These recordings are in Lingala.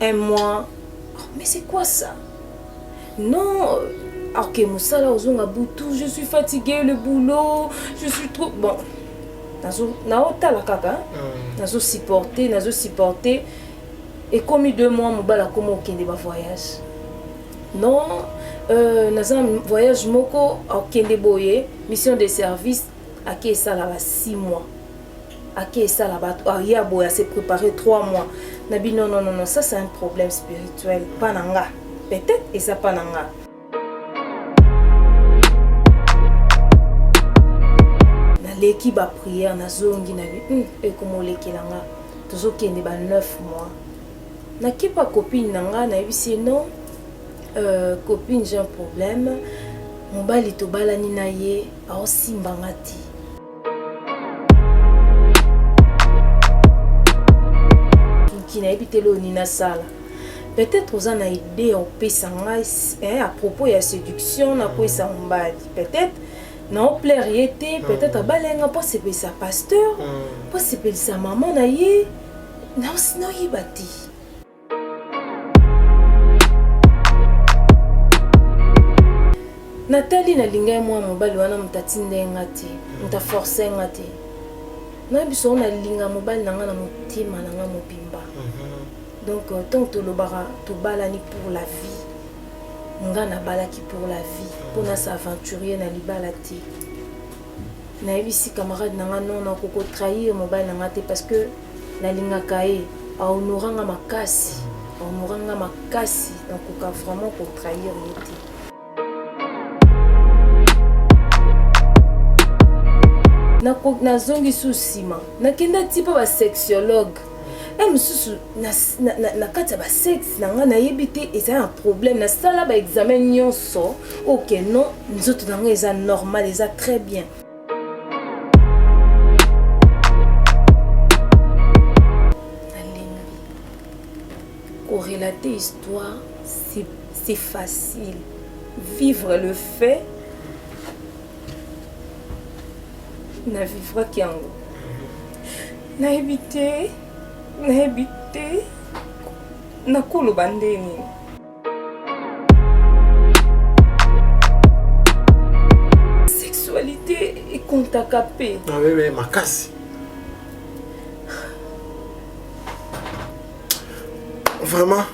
Un mois. Oh, mais c'est quoi ça? Non. Ok, Moussala Ozonga Boutou, je suis fatiguée, le boulot, je suis trop. Bon. Naota la kaka. Nazo supporter. Et comme 2 mois, Moubala comme aucun de voyage. Non. Nazo voyage moko, aucun de boye, mission de service, à qui ça là 6 mois. À qui ça là-bas, Aria Boya s'est préparé 3 mois. Nabi non, ça c'est un problème spirituel. Pananga. Peut-être et ça pananga. L'équipe a prié na zongi na bi et comme l'équipe langa toujours kende ba 9 mois na kipa copine nanga na bisi non copine j'ai un problème mobali to balani na ye a aussi mbangati qui na habité lo ni na sala peut-être aux ana idée au pesanga à propos de la séduction na ko sa mbali peut-être non plairiété peut-être à balenga pour se sa pasteur pour se sa maman na ye non sinon y bati Nathalie na linga moi mobali wana mtatinde ngati mta forcer ngati na biso na linga mobali nanga na mutima nanga mobimba donc tant to lobara to balani pour la vie nga na balaki pour la vie pour na s'aventurer na libala te na ebisi camarade nanga non na koko trahir mobile nanga te parce que na linga kae a honoranga makasi donc koka vraiment ko trahir yote na zongi susima na kenda tipo ba sexologue na kati ya basexe nanga nayebi te eza un problème na sala ba examen nyonso ok non nzoto nanga eza normal eza très bien nalembi korelater histoire c'est facile vivre le fait na vivre kiango nayebi te nakolo bandeni sexualité et contakapé ah oui makasi vraiment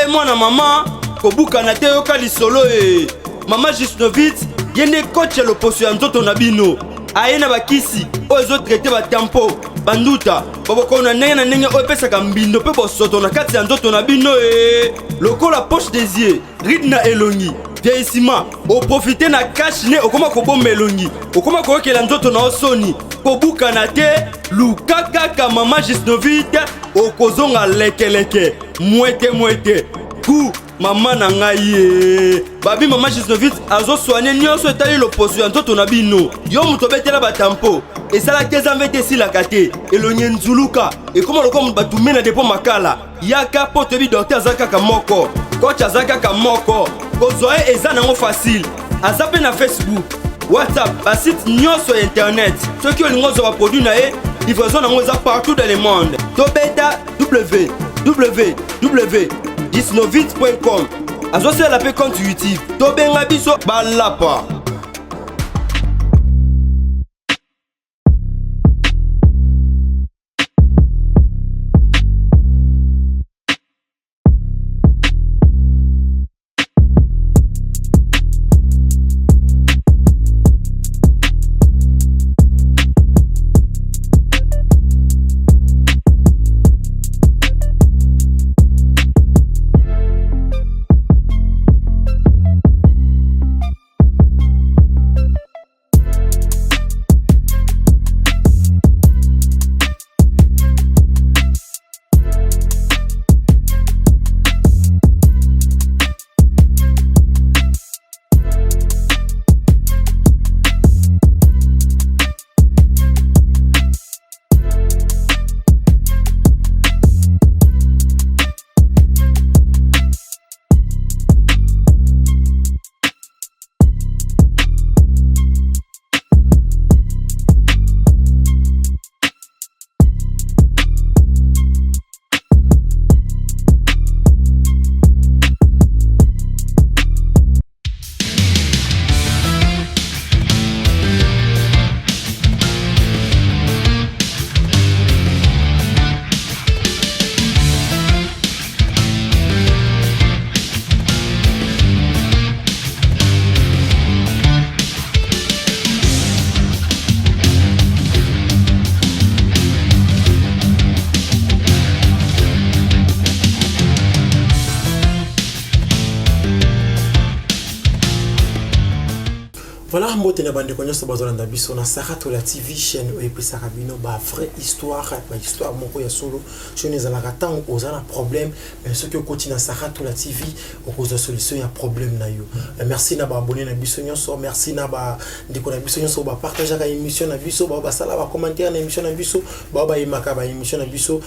mwana mama kobukana te yoka lisolo mama Gisnovitz yende coach ya loposo ya nzoto na bino aye na bakisi oyo ezotraite batempo banduta babokona ndenge na ndenge oyo epesaka mbindo mpe bosoto na kati ya nzoto na bino lokola poche des yeux ride na elongi vieillissement oprofite na cache ne okoma kobomba elongi okoma koyokela nzoto na osoni kobukana te luka kaka mama Gisnovitz okozonga lekeleke mwete ku mama na ngai babi mama Gisnovitz azosoigne nyonso etali loposo ya nzoto na bino yo moto obetela batampo esalaki ezambe te esilaka te elonye nzuluka ekoma lokola batume na depo makala yaka po toyebi docteur aza kaka moko coach aza kaka moko kozwa ye eza nango facile aza mpe na Facebook WhatsApp basite nyonso ya internet soki olingi ozwa baproduit na ye livraison nango eza partout dans le monde tobeta www.gisnovitz.com azosala mpe compte YouTube tobenga biso balapa. Voilà, mbote na bande konyo so bazolanda biso na Sarato la TV chaîne et puis Sarabino ba vraie histoire, ba histoire moko ya solo. Je ne zala ratang ozana problème, mais ce que continue na Sarato la TV au cause de solution ya problème na yo. Merci na ba abonné na biso nyonso, merci na ba ndiko na biso nyonso ba partager ka émission na biso, ba sala ba commentaire na émission na biso, ba yimaka ba émission na biso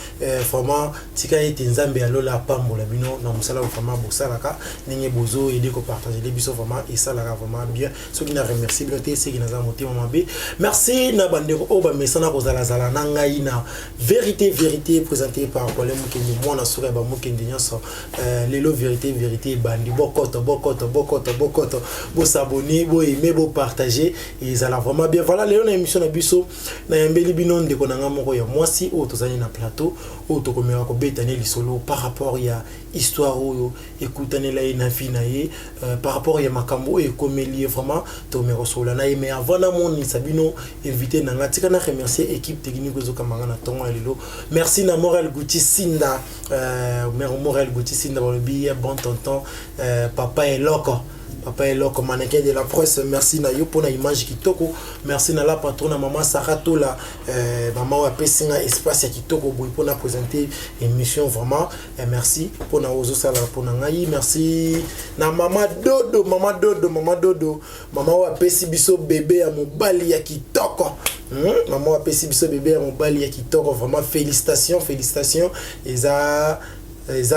vraiment tika ete nzambe alola pambola bino na musala vraiment bosalaka ninge bozo aider ko partager les biso vraiment et ça la vraiment bien. Ce qui n'a remercié bien c'est qui n'a pas monté maman B. Merci na bandeko oba mesana ko zala zala na ngai na vérité présentée par Colem Mukendi moi na soka ba Mukendi nyonso lelo vérité bandi bokoto bo s'abonner bo aimer bo partager et ça la vraiment bien. Voilà lelo na émission na biso na yambeli bino ndeko na nga moko ya mwasi o tozani na plateau o to komera ko betane lisolo par rapport ya histoire oyo écoutane la na vie na ye par rapport ya makambo et comme lié vraiment to me resola na mais avant na mon sabino invité na ngatika na remercier équipe technique zo kamanga na tongo lelo. Merci na Morel Guti Sinda Morel Guti Sinda le billet bon tonton papa est loco. Papa est là comme mannequin de la presse. Merci na yo pour la image kitoko. Merci na la patronne maman Sarato la maman wa pesinga espace ya kitoko boy pour na présenter émission vraiment. Merci pour na ozo sala pour na ngai. Merci na maman Dodo maman wa pesi biso bébé à mobali ya kitoko. Maman wa pesi biso bébé à mobali ya kitoko vraiment félicitations et ça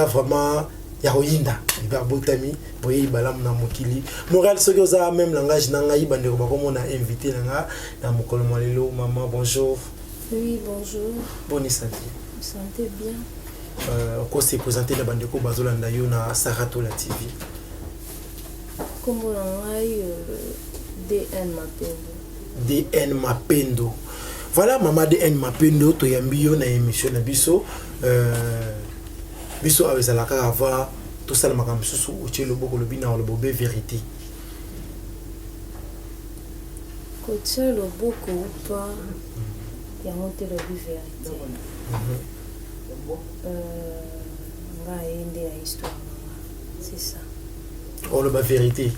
vraiment Yaroyinda, Barbotami, Boye Balam na Mokili. Moral Sogoza, même langage Nangaï, Bandeko Bakomo a invité Nanga, dans Mokolo Malelo. Maman, bonjour. Oui, bonjour. Bonne santé. Santé bien. Quoi s'est présenté la Bandeko Bazolanda Yo na Sarato la TV? Comme Nangaï, DN Mapendo. DN Mapendo. Voilà, maman DN Mapendo, Toyambio na émission na Biso. Biso avec la carava tout ça le makam susu uche le boko le bina le bobé vérité coach le boko ou pas il y a monté le vérité nga ende la histoire c'est ça oh le ba vérité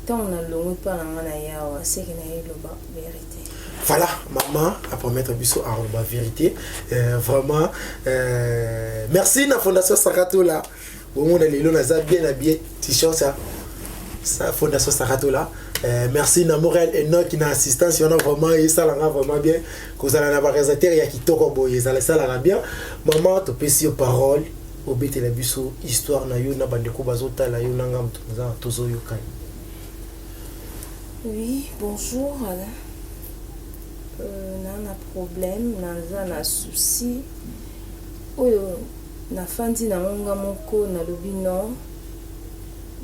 tant on a le pas na yawa c'est que na le ba vérité. Voilà, maman, à promettre biso à la vérité. Vraiment, merci na Fondation Sarato là. Au monde les lots na bien habillé t-shirt ça. Ça Fondation Sarato là. Merci na Morel et non qui na assistance, on a vraiment et ça là vraiment bien. Cause la na présenter ya kitoko boye, ça là bien. Maman, to pesi aux paroles, au bete la biso histoire na yo na bandeko bazota la yo nanga mtuza tozo yo kai. Oui, bonjour. Na problème na souci oyo na fandi na nga moko na lobi non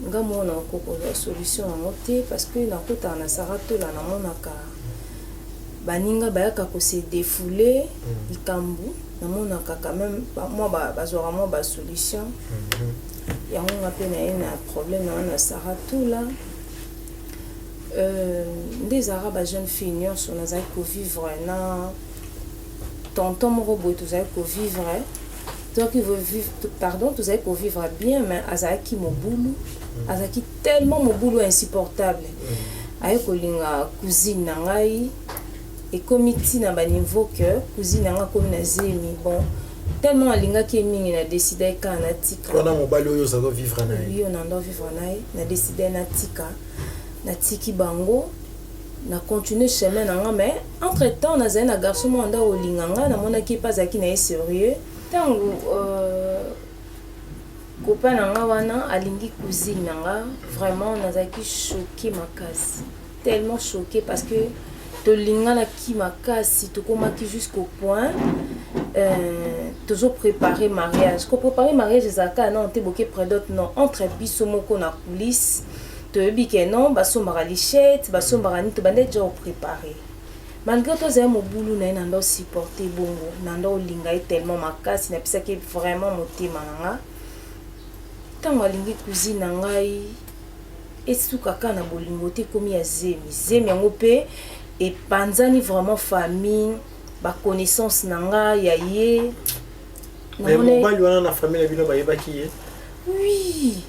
nga mona ko la solution na moté parce que na kota na Sarato la na monaka baninga bayaka ko se défouler ikambu na monaka quand même moi bazora moi ba solution ya nga pe na problème na Sarato là. Des arabes jeunes filles sont nazai ko vivre na tonton mon robot tous ay ko vivre donc il veut vivre pardon tous ay ko vivre bien mais azaki mon boulot azaki tellement mon boulot insupportable ay ko linga cousine na ngai et comité na ba niveau que cousine nga comme na zemi bon tellement alinga ki mingi na décider ka na tika on a mon balo yo ça doit vivre na oui on doit vivre na décider na tika na tiki bango na continuer chemin nanga mais entre temps na zana garçon mo anda olinganga na mona ki pas aki na sérieux tango copain nanga wana alingi cousine nanga vraiment nazaki choqué makasi tellement choqué parce que to lingana ki makasi to komaki jusqu'au point toujours préparer mariage ko préparer mariage zaka non te boké près d'autres non entre biso moko na coulisse que non baso maralichette baso marani to bande déjà préparé malgré tout ça mon boulot na nando supporter bongo nando linga tellement makasi na pisa que vraiment motema nanga tant alingi cousine ngai esuka kana bolingo te komi ya zemi yango pe et panzani vraiment famille ba connaissance nanga ya ye mais mon bali wana na famille na bino ba yeba ki ye oui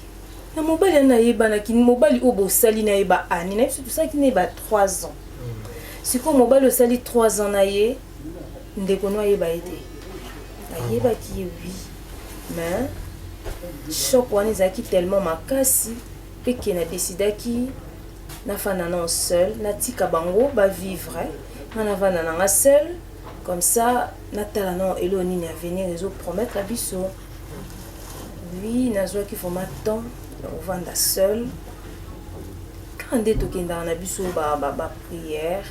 na mobali na yeba na kin mobali obo sali na yeba ani na tout ça qui n'est pas 3 ans siko mobali osali 3 ans na ye ndeko no yeba ete ayeba ki oui mais choc wana ezalaki tellement makasi pe ke na décidaki nafanda na seul natika bango bavivre nga navanda nanga seul comme ça natala na elo nini avenir ezopromettre biso oui nazwaki vraiment temps ovanda seul quand nde tokendaka na biso baprière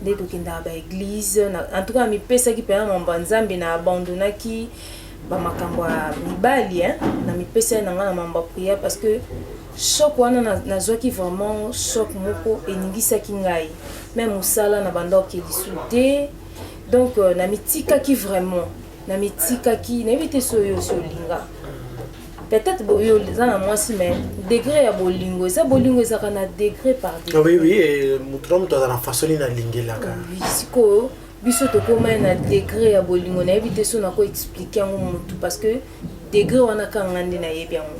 nde tokendaka baeglise en tout cas mipesaki mpena mambo ya nzambe na abandonaki bamakambo ya mibali na mipesa na nga na mambo ya prière parce que choc wana nazwaki vraiment choc moko eningisaki ngai même mosala na banda okelisu te donc na mitikaki vraiment na mitikaki nayebi te so oyo olinga peut-être boyo eza na mwasi mais degré ya bolingo ezaka na degré par degré. Oui oui et moto aza na façon nini alingelaka. Oui sikoyo biso tokoma na degré ya bolingo nayebi te so nako expliquer yango motu parce que degré wana kanga nde nayebi yango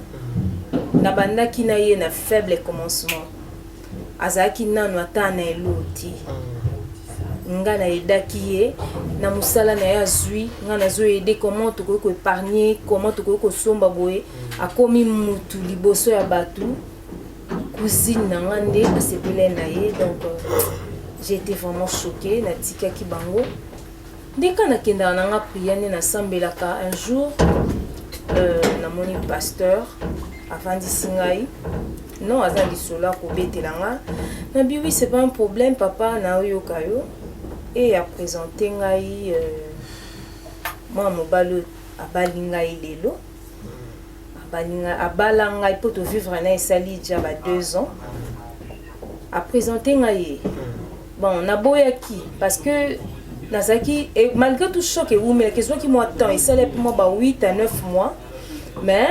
na bandaki na ye na faible commencement azalaki nano ata na eloti nga na edaki ye na musala na ye azwi nga nazo ede comment tokoki koépargner comment tokoki kosomba boye akomi mutu liboso ya bato cousine na nga nde asepele na ye donc j'ai été vraiment choquée natikaki bango ndeka nakendaka na nga prière nde nasambelaka un jour namoni pasteur avandisi ngai non aza lisolo akobetela nga nabi oui c'est pas un problème papa naoyoka yo et a présenté ngai moi mobali abali ngai lelo abala ngai po to vivre na esali déjà 2 ans a présenté ngai bon naboyaki parce que nazaki et malgré tout choc et mais que soit qui moi temps et ça les moi 8 à 9 mois mais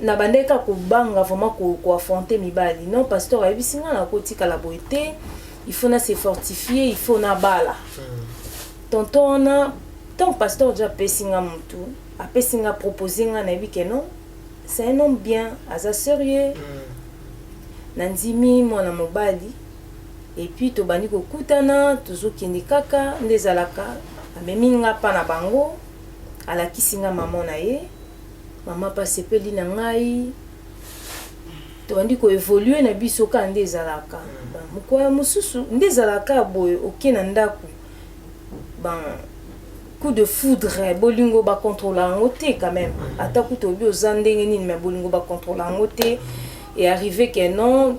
na bandeka ko banga vraiment ko affronter mibali non pasteur abisinga na kotika la beauté il faut na se fortifier il faut na bala tonton na tant pasteur déjà pesinga mutu a pesinga proposer nga na bi que non c'est un homme bien asa sérieux nanzimi mwana mobali et puis to bani ko kutana tozo kende kaka ndezalaka amemi nga pa na bango ala kisinga maman na ye mama pa sepeli na ngai to bandi ko évoluer na biso ka ndezalaka mukwa mususu ndezalaka boye okena ndako ban coup de foudre bolingo ba contrôler en côté quand même ata ku to bi ozandenge nini mais bolingo ba contrôler en côté et arrivé que non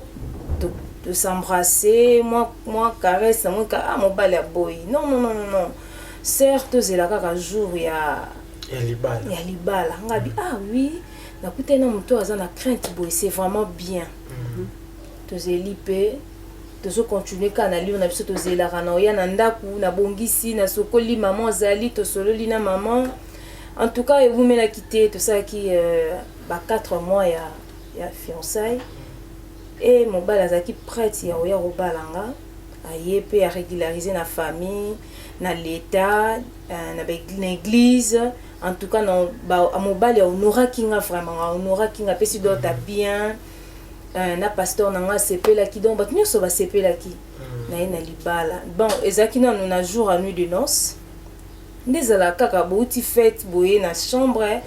de s'embrasser moi caresse moi mon bal à boy non certes c'est là qu'un jour il y a libala ngabi ah oui na kutena muto aza na crainte boy c'est vraiment bien to zelipe to continuer kana li on a biso to zelaka na ya na ndaku na bongisi na sokoli maman zali to sololi na maman en tout cas vous me la quitter tout ça qui 4 mois ya fiançailles et mon bal azaki prête ya oya robalanga ayepe a régulariser na famille na l'état na l'église en tout cas non ba mon bal ya honora kinga vraiment honora kinga pesi dota bien na pasteur nanga sepela ki donc batnyo so ba sepela ki na libala bon ezaki na na jour à nuit de noces ndezala kaka bouti fête boye na chambre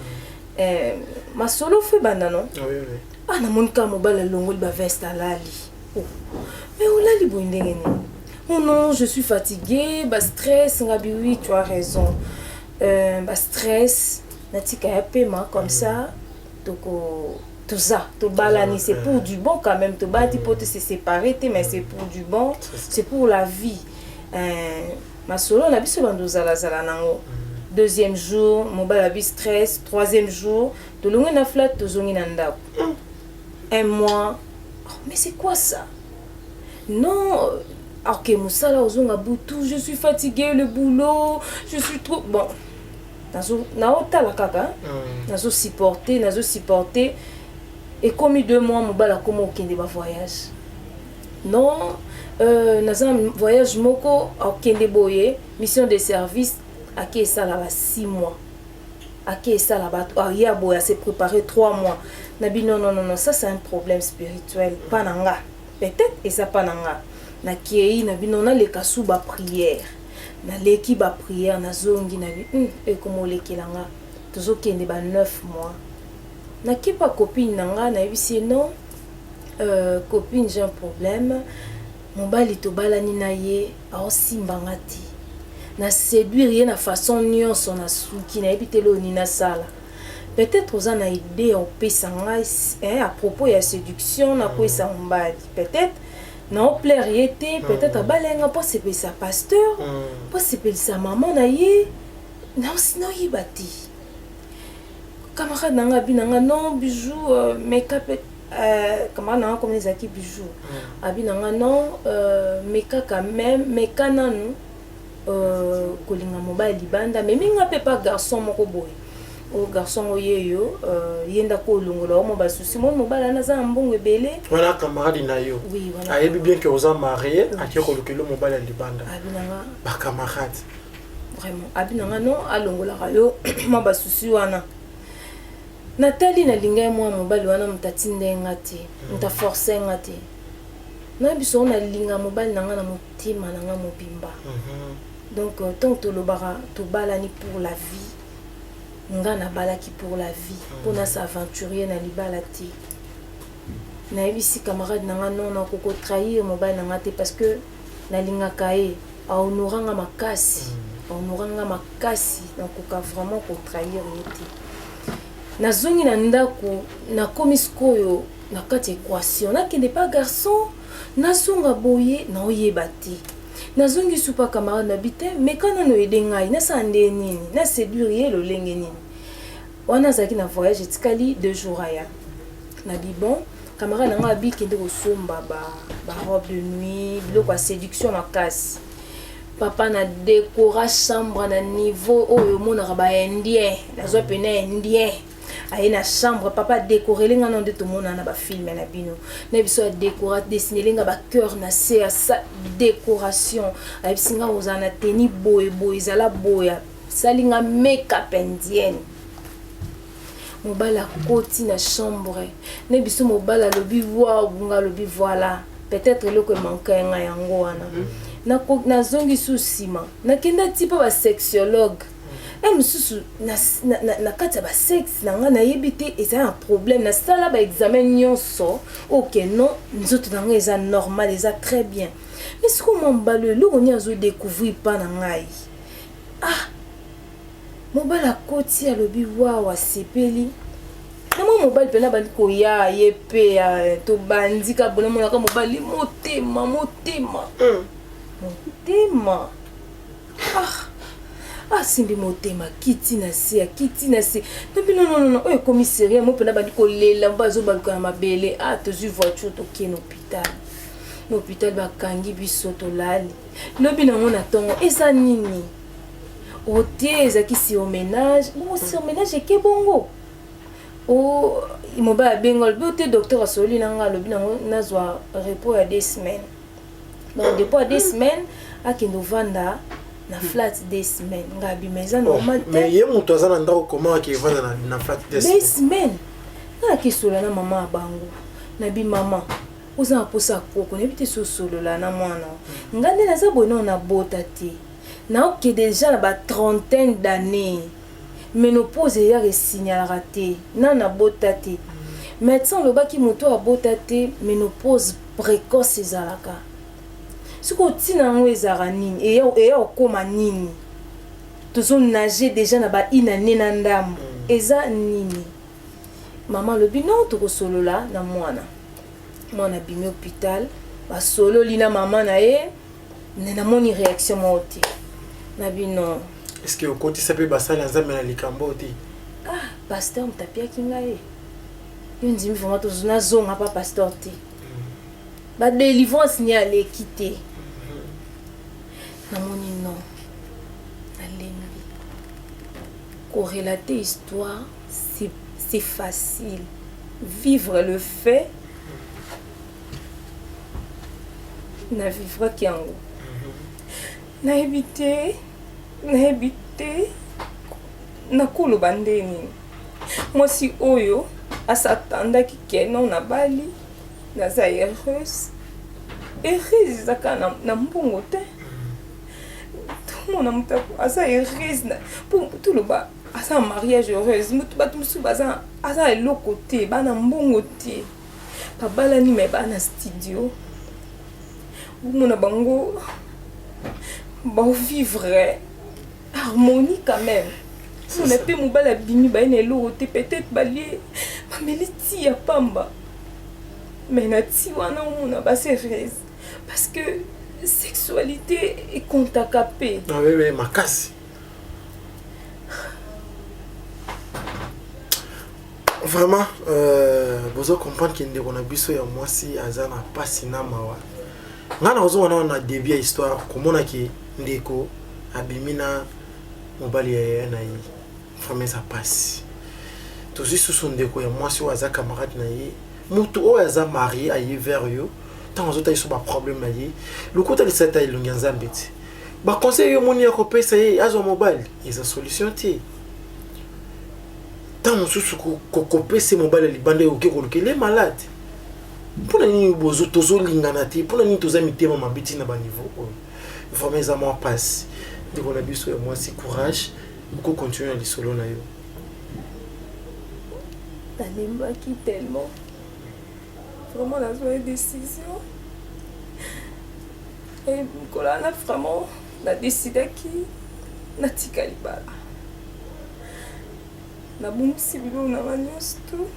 ma solo fait banda non oui ah na monika mobala longoli ba veste alali oh mais on lali boindenge ni oh non je suis fatiguée ba stress ngabi oui tu as raison ba stress natika ya pema comme ça toko tout ça to balani c'est pour du bon quand même to bati pote se séparer mais c'est pour du bon c'est pour la vie ma solo na biso bando zala nango deuxième jour mobala bi stress troisième jour to longi na flat to zongi na ndako 1 mois oh, mais c'est quoi ça non ok musala ozonga butu je suis fatiguée le boulot je suis trop bon nazo la kaka nazo supporter et comme 2 mois mobala comme okende ba voyage non naza voyage moko okende boye mission de service aki esala ba 6 mois Ake ça là-bas, ya boya s'est préparé 3 mois. Nabi non, ça c'est un problème spirituel. Pas nanga. Peut-être et ça pas nanga. Na kiei nabi non na le kasu ba prière. Na leki ba prière na zongi nabi et comme leki langa. Toujours kende ba 9 mois. Na ki pas copine nanga na bi non copine j'ai un problème. Mon bali to balani na ye a aussi mbangati. Na séduire rien na façon nyonso na suki na ebitelo ni na sala. Peut-être aux ana idée au pesanga à propos ya séduction na ko sa mbali. Peut-être na plaire été peut-être balenga pour se sa pasteur pour se sa maman na ye na sino yibati. Camarade nanga binanga non bijou make-up comment nanga comme les acquis bijou. Abinanga non make-up quand même mais kananu kolinga mobile libanda mais minga pe pas garçon moko boy o garçon oyeyo yenda ko longola mo ba souci mon mobile na za mbongo belé voilà camarade na yo oui voilà ayebi bien que vous en marié a qui kolokelo mobile libanda abinanga ba camarade vraiment abinanga non alongola yo mo ba souci wana Nathalie na linga mo mobile wana mtatinde ngati mta forcer ngati na biso na linga mobile nanga na motima nanga mobimba donc tant que le bara to balani pour la vie nga na balaki pour la vie pour na s'aventurer na libalati na ebisi camarade nanga non na koko trahir mobile nanga te parce que na linga kae a honoranga makasi na koka vraiment ko trahir yeti na zongi na ndako na komiskoyo na kati équation na kende pas garçon na songa boye na oyebati na zongi supa camarade na bité mais quand on aide ngai na sande nini na séduire le lenge nini wana zaki na voyage tikali 2 jours aya na bi bon camarade na nga bi kende ko somba ba robe de nuit biloko ya séduction makasi papa na décora chambre na niveau oyo mona ba indien na zo pena indien aye na chambre papa décorer linga non de tout monde na ba film na bino na biso décorer dessiner linga ba cœur na c'est sa décoration aye singa ozana teni boy zala boya salinga make-up indienne mobala koti na chambre na biso mobala lobi wa bunga lobi voilà peut-être le que manque nga yango wana na zongi susima na kenda tipo ba sexologue mususu na kati ya ba sexe na nga na yebite eza un problème na sala ba examen nyonso OK non nzoto na nga eza normal eza très bien mais ce que mon balo lo on a zo découvrir pas na ngai mobala koti ya lobi wa sepeli na mo mobile pena bandi ko ya yepe to bandika bona mona ka mobile motema simbi motema kiti na se non oyo commissaire mo pena bandi ko lela mbazo baluka na mabele tozu voiture to keno hôpital bakangi biso to lali lobi na ngona tongo esa nini otie ezaki si au ménage ke bongo mobile bengol bote docteur asoli nanga lobi na nazwa repos ya 2 semaines donc depuis 2 semaines akendo vanda na flat 2 semaines ngabi meza normal te mais ye muto azana ndako comment ki vanda na flat 2 semaines na kisola na mama bango na bi mama oza posa koko na bite so solo la na mwana ngande na za bono na bota te na ok déjà na ba 30 d'années ménopause ya resignalera te na bota te médecin lobaki moto a bota te ménopause précoce ezalaka siko tina ngo ezara nini eya okoma nini tozo nager déjà na ba inane na ndamu eza nini mama lobi non to solola na mwana bimi hôpital ba solo lina mama na ye na moni réaction mote na bino est-ce que okoti sape basala nzambe na likambo te pasteur mtapia kinga ye yonzimi vraiment tozona zonga pa pasteur te ba délivrance ni aller quitter na moni non alengi corrélater histoire c'est facile vivre le fait na vivre kiango na habité nakoloba nde nini mwasi oyo asatandaki keno na bali naza heureuse ezaka na mbongo te tomona moto aza heureuse mpo toloba aza mariage heureuse bato mosusu aza eloko te bana mbongo te babalani me bana studio omona bango baovivre harmonie quand même on a pe mobala bimi ba ene eloko te peut-être balie bameli ti ya pamba mais na ti wana omona basereuse parce que sexualité ekontaka pe oui makasi vraiment bozo comprendre que ndeko na biso ya mwasi aza na pasi na mawa ngana ozomona na début ya histoire komona ki ndeko abimina mobali ya na yi vraiment ça passe tozi susu ndeko ya mwasi wa aza camarade na ye mutu o aza marié aye vers yo tant ozota iso ba problème na ye lokuta lisata ilungi nzambe ti ba conseil yo moni ya kopesa ye azo mobali eza solution ti tant mosusu kopesa mobali libande oke kolukele malade mpona nini bozo tozolingana te mpona nini toza mitema mabiti na baniveau oyo vraiment eza mwa passe ndeko na biso ya mwasi courage oko continue na lisolo na yo nalembaki tellement vraiment nazwa décision et mokolo wana vraiment nadesidaki natika libala nabungisi biloko nanga nyonso tu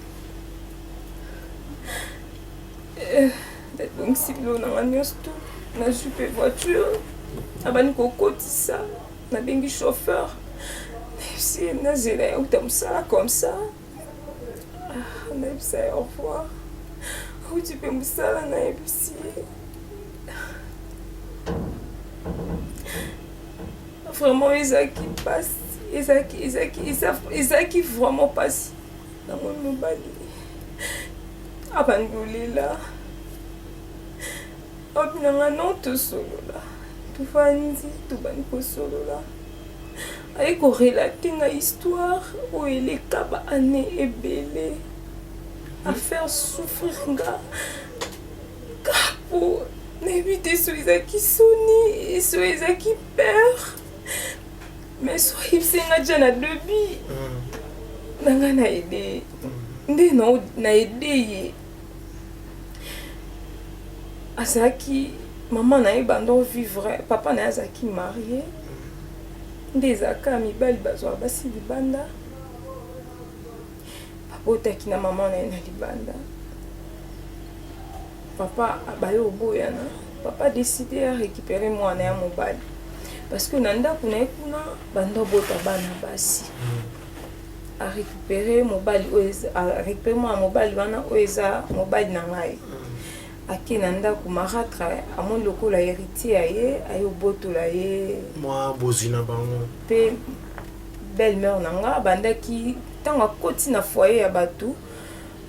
nabungisi biloko nanga nyonso tu nazwi mpe voiture abandi kokotisa nabengi chauffeur nayebisi nazela yauta mosala comme ça nayebisa ye au revoir auti mpe mosala nayebisi vraiment ezalaki pasi ezalaki vraiment pasi nango mobali abandi kolela abinanga non tosolola tofandi tobandi kosolola aye korelate nga histoire oyo eleka baane ebele afaire souffrir nga kapo nayebi te so ezalaki soni so ezalaki peur mais so ayebisi nga dia na debi nanga na ede nde na ede ye azalaki mama na ye bando vivre papa na ye azalaki marié nde ezalaka mibali bazwaka basi libanda babotaki na mama na ye na libanda papa abaye oboyana papa décide à récupérer mwana ya mobali parce que na ndako na ye kuna bando bota bana basi a récupérer mobali a récupérer mwana mobali wana oyo eza mobali na ngai ake na ndako maratra amoni lokola héritier ya ye aye obotola ye mwa bozwi na bango mpe belle-mère na nga abandaki ntango akoti na foyer ya bato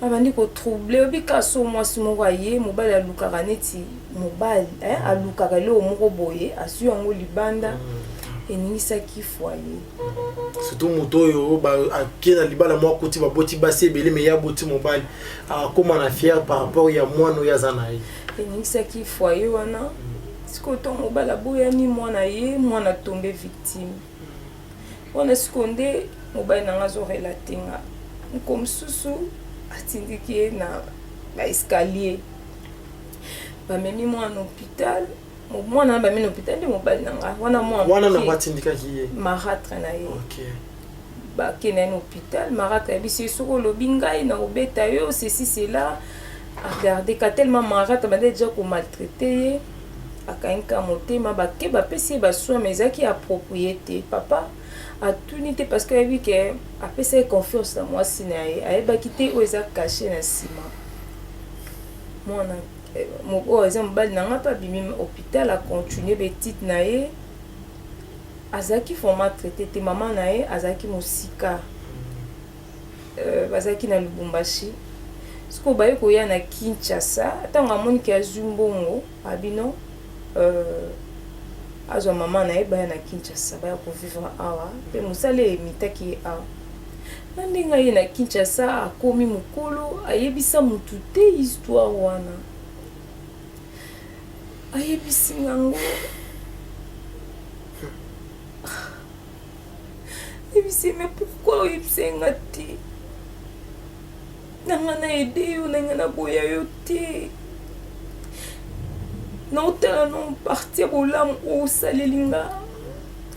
abandi kotrouble obika so mwasi moko aye mobali alukaka neti mobali alukaka eloko moko boye azwi yango libanda eningisaki foyer surtout moto oyo ake na libala mwa koti baboti basi ebele me ya boti mobali akoma na fier par rapport ya mwana oyo aza na ye eningisaki foyer wana sikoyo ntango mobali aboyani mwana ye mwana tombe victime wana sikoyo nde mobali nanga azorelate nga moko mosusu atindiki ye na baescalier bamemi mwana hôpital mwana na bamemi na hôpital nde mobali nanga wana na batindikaki ye maratre na ye okay. bakende na hôpital maratre yebisi soko olobi ngai na kobeta yo ceci cela agardeka tellement maratre bande deja komaltraite ye akangika motema bake bapesi ye baswame ezalaki approprié te papa atuni te parce que ayebi ke apesa ye confiance na mwasi na ye ayebaki te oyo eza caché na nsima mwana oyo eza mobali na nga mpe abimi hôpital acontinue betite na ye azalaki format traité te mama na ye azalaki mosika bazalaki na Lubumbashi sikoyo baye koya na Kinshasa ntango amoniki azwi mbongo abino azwa mama na ye baya na Kinshasa baya kovivre awa mpe mosala emitaki ye awa na ndenge aye na Kinshasa akomi mokolo ayebisa mutu te histoire wana ayebisi ngango ayebisi mais pourquoi oyebisi nga te nanga na ede yo nanga na boya yo te naotala no parti ya bolamu osaleli nga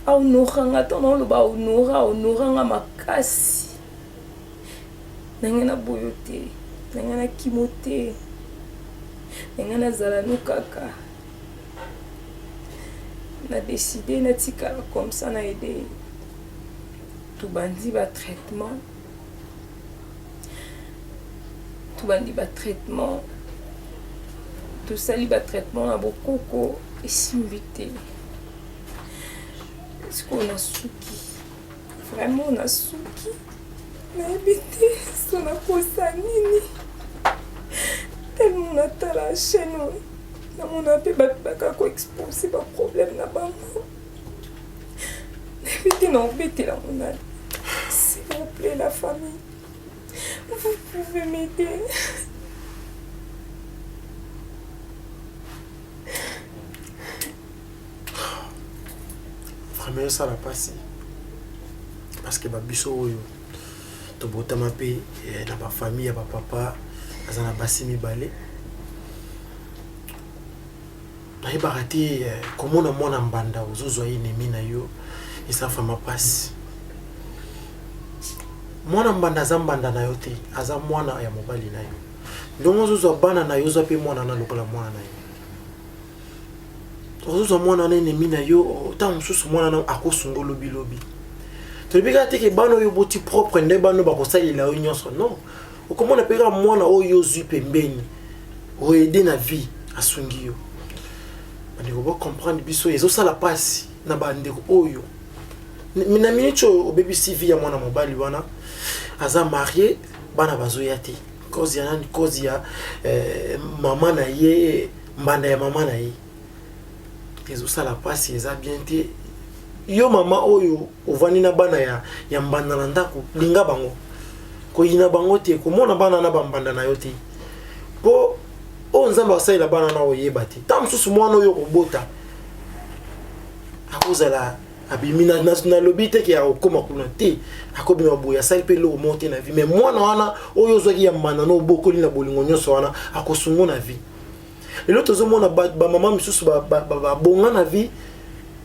aonoranga to naoloba aonoranga makasi nanga na boyo te nanga na kimo te nanga nazala no kaka na décidé natikala comme ça na ede tobandi batraitement tosali batraitement na bokoko esimbi te sikoyo nasuki vraiment nasuki nayebi te so nakosa nini tellement natala chaîne oyo namona mpe bato bakaka koexpose baproblème na bango nayebi te naobetela monani s'il vous plaît la famille vous pouvez m'aider. Vraiment ça la passe parce que babiso oyo tobotama pe na ba famille ya ba papa azana basi mibale nayebaka te komona mwana mbanda ozozwa ye nemi na yo eza fama pasi mwana mbanda aza mbanda na yo te aza mwana ya mobali na yo ndongo ozozwa bana na yo ozwa mpe mwana na lokola mwana na yo ozozwa mwana na enemi na yo ntango mosusu mwana na akosunga lobi tolobi kaka te ke bana oyo boti propre nde bana bakosalela yo nyonso non okomona mpe kaka mwana oyo ozwi pembeni oyede na vie asungi yo bandeko bocomprendre biso ezosala pasi na bandeko oyo na minute oyo obebisi vie ya mwana mobali wana aza marié bana bazoya te cause ya nani cause ya mama na ye mbanda ya mama na ye ezosala pasi eza bien te yo mama oyo ovandi na bana ya mbanda na ndako linga bango koyina bango te komona bana na bambanda na yo te po oyo nzambe asalela bana na oyeba te ntango mosusu mwana oyo kobota akozala abimi na lobi te ke akokoma kuna te akobima boye asali mpe eloko moko te na vie mais mwana wana oyo ozwaki ya mbanda na obokoli na bolingo nyonso wana akosungo na vie lelo tozomona bamama misusu babonga na vie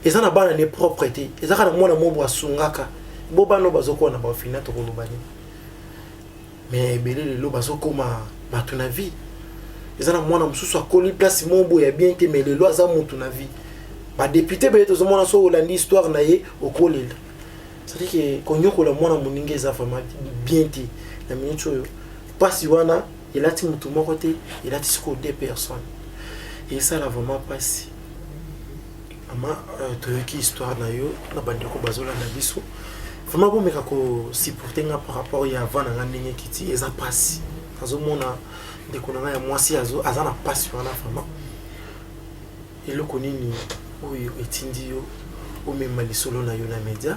eza na bana ne propre te eza kaka na mwana mobo asungaka bo bana bazokoka na bafina tokoloba nini mais ebele lelo bazokoma bato na vie eza na mwana mosusu akoli place mobo ya bien te mais lelo aza motu na vie badepute beye tozomona so olandi histoire na ye okolela c'est-à-dire ke konyokola mwana moninga eza vraiment bien te na minute oyo pasi wana elati motu moko te elati sikoyo 2 personnes esala vraiment pasi ama toyoki histoire na yo na bandeko bazolanda biso vraiment bomeka kosupporte nga par rapport ya avant na nga ndenge kiti eza pasi azomona ndeko na nga ya mwasi aza na pasi wana vraiment eloko nini oyo etindi yo omema lisolo na yo na media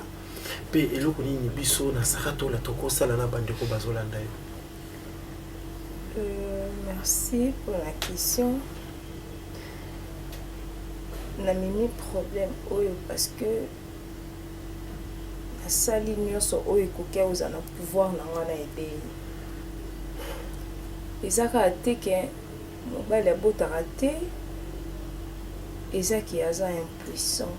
pe eloko nini biso na sakato la tokosala na bandeko bazolanda yo. Merci pour la question. Na mimi problème oyo parce que nasali nyonso oyo ekoki oza na pouvoir na nga na ede ezaka te ke mobali abotaka te ezaki aza impuissant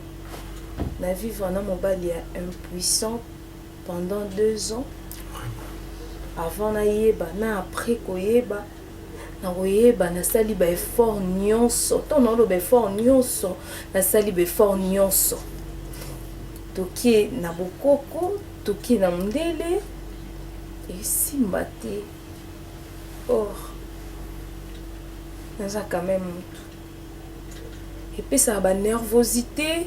na vivre na mobali ya impuissant pendant 2 ans avant nayeba na après koyeba nakoyeba nasali ba effort nyonso to naloba effort nyonso nasali ba effort nyonso tokie na bokoko tokie na mundele esimba te or naza quand même mutu epesaka banervosité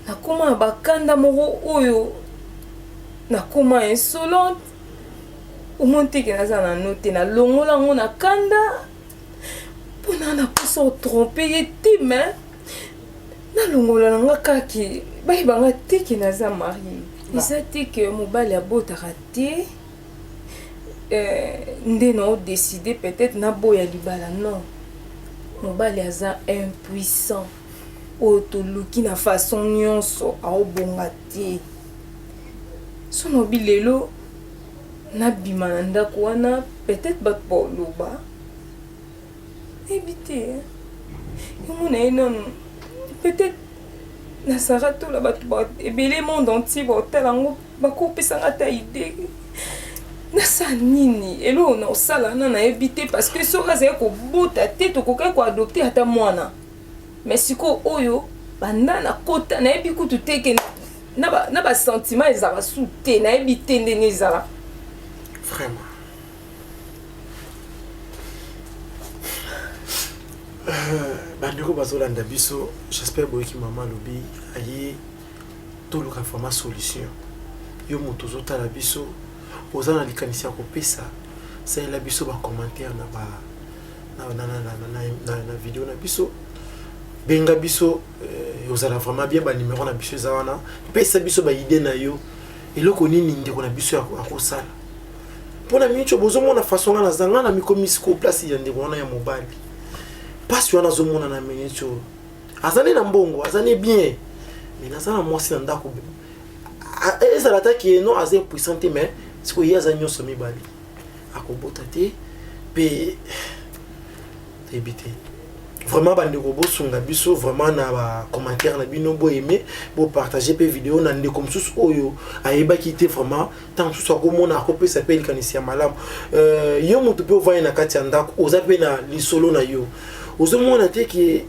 nakoma na bakanda moko oyo nakoma insolente omoni teke naza na note nalongola yango na kanda mpona nakosa otrompe ye te me nalongola nanga kaki bayebanga te ke naza marie eza te ke mobali abotaka te nde naodeside peut-être naboya libala non mobali aza impuissant oyo toluki na façon nyonso aobonga te sono bilelo nabima na ndako wana peut-être bato baoloba ebi te yango na ye nano peut-être nasara tola bato ebele monde entier baotala yango bakopesanga ata ide nasala nini eloko na osala na nayebi te parce que soki azali kobota te tokokai koadopte ata mwana mais sikoyo oyo banda na kota nayebi kutu te ke na basentiment ezala su te nayebi te ndenge ezala vraiment bandeko bazolanda biso j'espère boyeki mama alobi aye toluka vraiment solution yo moto ozotala biso oza na likanisi ya kopesa salela biso bacommentaire na video na biso benga biso ozala vraiment bien banimero na biso eza wana pesa biso baide na yo eloko nini ndeko na biso akosala mpona minitio bozomona façon nga nazanga na mikomisi ko place ya ndeko wana ya mobali pasi wana azomona na minitio azane na mbongo azane bien mais naza na mwasi na ndako ezala taki no aza puissant te mais sikoyo ye aza nyonso mibali akobota te mpe toyebi te vraiment bandeko bosunga biso vraiment na bacommentaire na bino boyeme bopartage mpe video na ndeko mosusu oyo ayebaki te vraiment ntango mosusu akomona akopesa mpe likanisi ya malamu yo moto mpe ovandi na kati ya ndako oza mpe na lisolo na yo ozomona te ke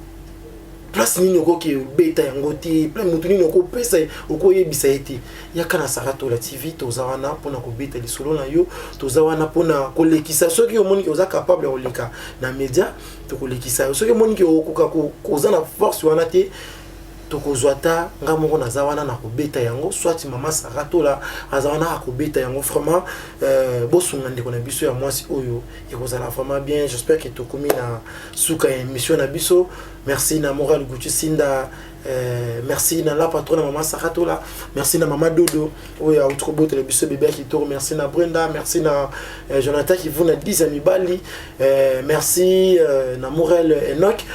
place nini okoki beta yango te plein moto nini okopesa okoyebisa ye te yaka na Saratola TV toza wana mpona kobeta lisolo na yo toza wana mpona kolekisa soki omoni ke oza capable ya koleka na media tokolekisa yo soki omoni ke okoka koza na force wana te tokozwa ta nga moko naza wana na kobeta yango soit mama Saratola aza wana akobeta yango vraiment bosunga ndeko na biso ya mwasi oyo ekozala vraiment bien j'espère que tokomi na suka ya émission na biso merci na Moral Gucci Sinda merci na la patronne maman Saratola merci na mama Dodo oyo autrobot le biso bébé qui tourne merci na Brenda merci na Jonathan qui vous na 10 amis Bali merci na Moral Enoch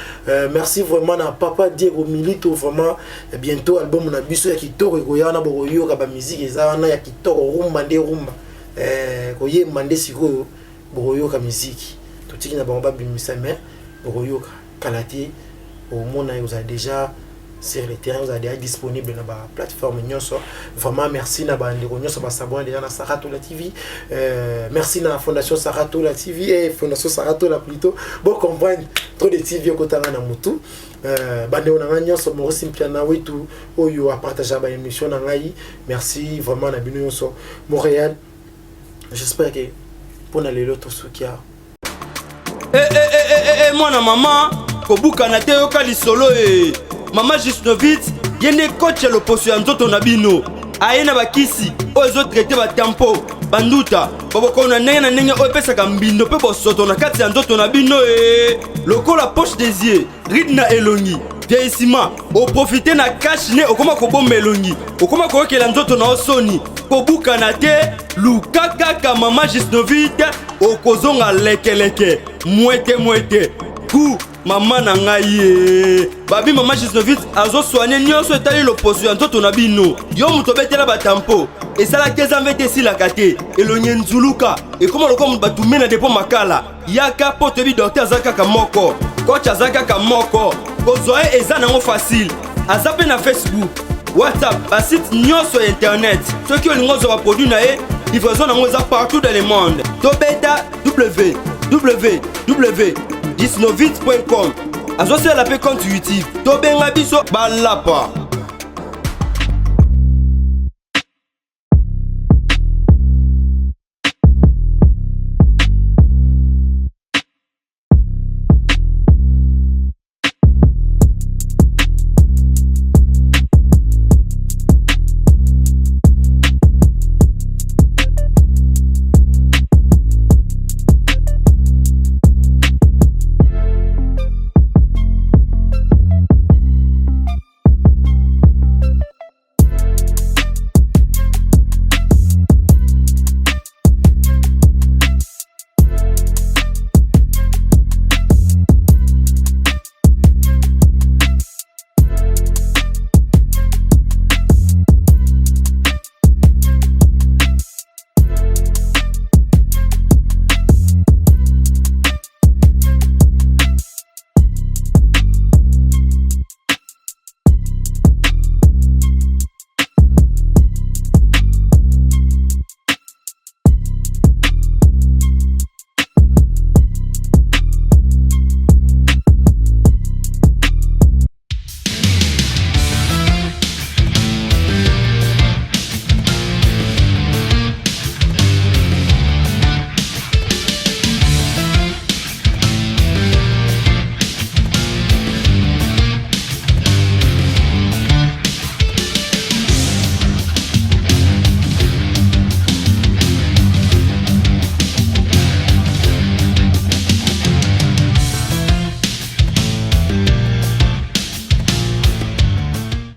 merci vraiment na papa Diego Milito vraiment bientôt album na biso ya kitoko ekoya na boyoka ba musique eza na ya kitoko rumba nde rumba koye mande sikoyo boyoka musique totiki na bango ba bimisa mais boyoka kalati au monde vous a déjà sur le terrain vous a déjà disponible dans la plateforme nyonso vraiment merci na bandeko nyonso ba s'abonner déjà na Saratola TV merci na fondation Saratola TV et fondation Saratola plutôt bon comprendre trop de TV kotanga na mutu bandeko na nyonso mo simpiana wetu oyo a partager ba émission na ngai merci vraiment na bino nyonso Montréal j'espère que pour na lelo to sukia mwana mama kobuka na te yoka lisolo mama Gisnovitz yende coach ya loposo ya nzoto na bino aye na bakisi oyo ezotraite batempo banduta babokona ndenge na ndenge oyo epesaka mbindo mpe bosoto na kati ya nzoto na bino lokola poche des yeux ride na elongi vieillissement oprofite na cash ne okoma kobomba elongi okoma koyokela nzoto na osoni kobuka na te luka kaka mama Gisnovitz okozonga lekeleke mwete ku mama na ngai babi mama Gisnovitz azosoigne nyonso etali loposo ya nzoto na bino yo moto betela batampo esalaki ezambe te esilaka te elongi nzuluka ekoma lokola moto batume na depo makala yaka mpo toyebi docteur aza kaka moko coach aza kaka moko kozwa ye eza nango facile aza mpe na Facebook WhatsApp basite nyonso ya internet soki olingi ozwa baproduit na ye livraison nango eza partout dans le monde tobeta www.gisnovitz.com azosala mpe compte YouTube tobenga biso balapa